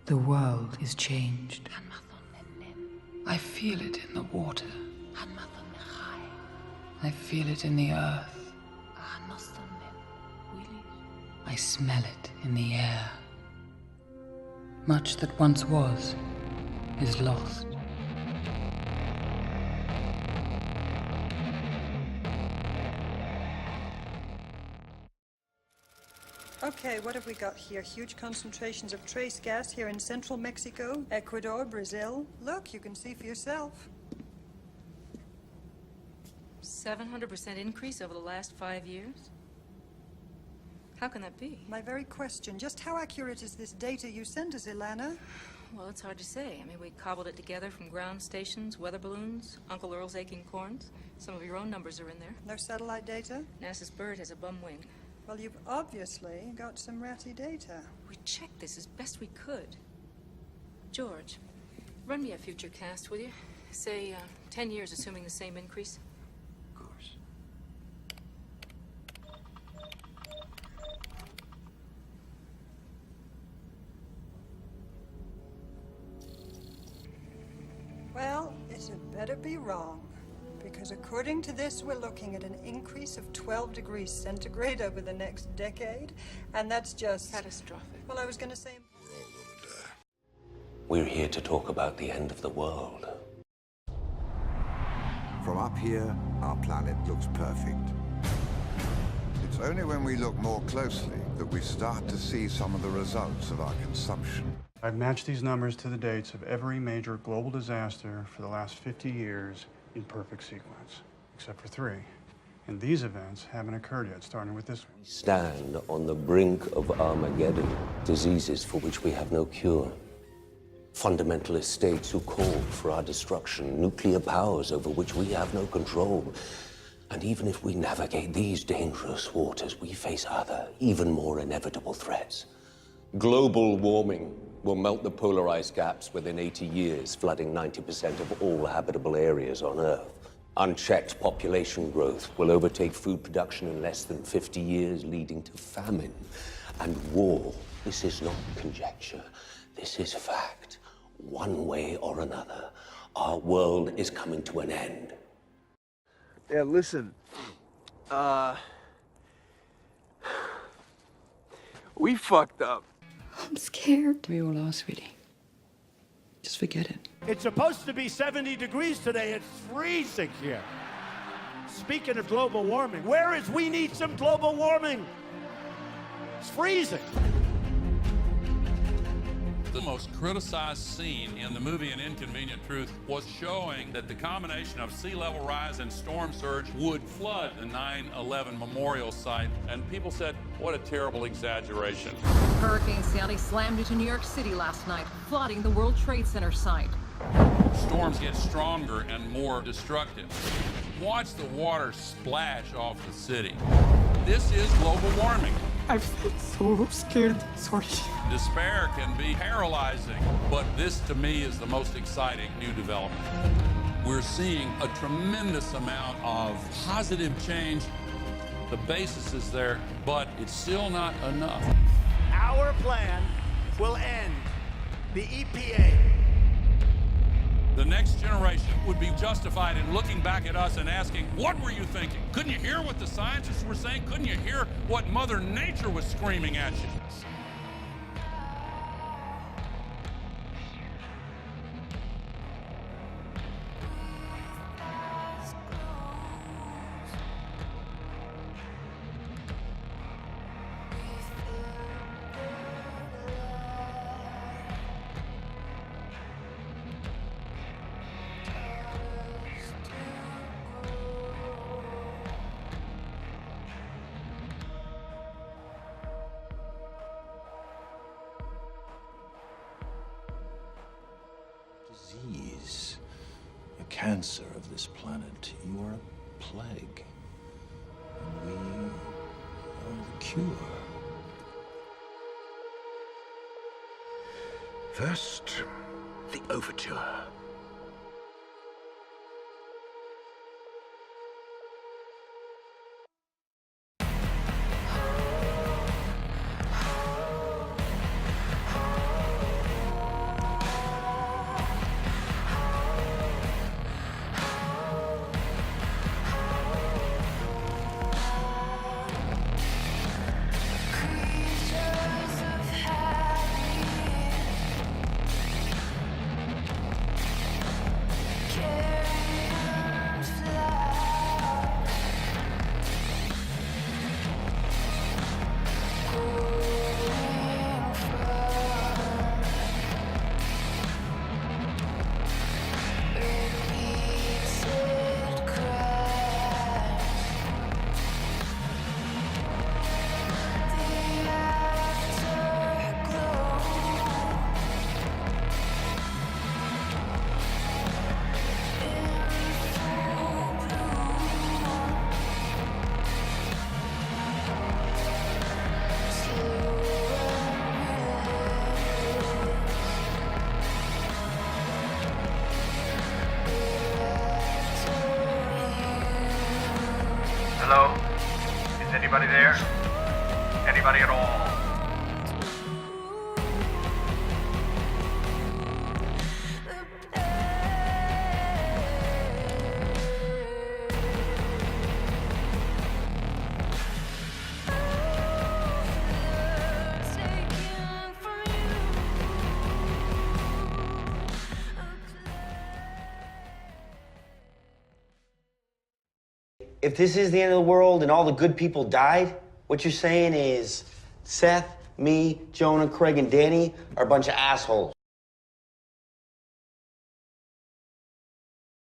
The world is changed. I feel it in the water. I feel it in the earth. I smell it in the air. Much that once was is lost. Okay, what have we got here? Huge concentrations of trace gas here in central Mexico, Ecuador, Brazil. Look, you can see for yourself. 700% increase over the last 5 years? How can that be? My very question, just how accurate is this data you sent us, Ilana? Well, it's hard to say. I mean, we cobbled it together from ground stations, weather balloons, Uncle Earl's aching corns. Some of your own numbers are in there. No satellite data? NASA's bird has a bum wing. Well, you've obviously got some ratty data. We checked this as best we could. George, run me a future cast, will you? Say, 10 years, assuming the same increase. Of course. Well, it had better be wrong. Because according to this, we're looking at an increase of 12 degrees centigrade over the next decade. And that's just... Catastrophic. Well, I was going to say... We're here to talk about the end of the world. From up here, our planet looks perfect. It's only when we look more closely that we start to see some of the results of our consumption. I've matched these numbers to the dates of every major global disaster for the last 50 years in perfect sequence, except for 3. And these events haven't occurred yet, starting with this one. We stand on the brink of Armageddon, diseases for which we have no cure. Fundamentalist states who call for our destruction, nuclear powers over which we have no control. And even if we navigate these dangerous waters, we face other, even more inevitable threats. Global warming will melt the polar ice caps within 80 years, flooding 90% of all habitable areas on Earth. Unchecked population growth will overtake food production in less than 50 years, leading to famine and war. This is not conjecture. This is fact. One way or another, our world is coming to an end. Yeah, listen. We fucked up. I'm scared. We all are, sweetie. Just forget it. It's supposed to be 70 degrees today. It's freezing here. Speaking of global warming, we need some global warming. It's freezing. The most criticized scene in the movie An Inconvenient Truth was showing that the combination of sea level rise and storm surge would flood the 9/11 memorial site. And people said, what a terrible exaggeration. Hurricane Sandy slammed into New York City last night, flooding the World Trade Center site. Storms get stronger and more destructive. Watch the water splash off the city. This is global warming. I feel so scared. Sorry. Despair can be paralyzing, but this to me is the most exciting new development. We're seeing a tremendous amount of positive change. The basis is there, but it's still not enough. Our plan will end the EPA. The next generation would be justified in looking back at us and asking, what were you thinking? Couldn't you hear what the scientists were saying? Couldn't you hear what Mother Nature was screaming at you? Disease, a cancer of this planet. You are a plague, and we are the cure. First, the overture. Anybody there? Anybody at all? If this is the end of the world and all the good people died, what you're saying is Seth, me, Jonah, Craig, and Danny are a bunch of assholes.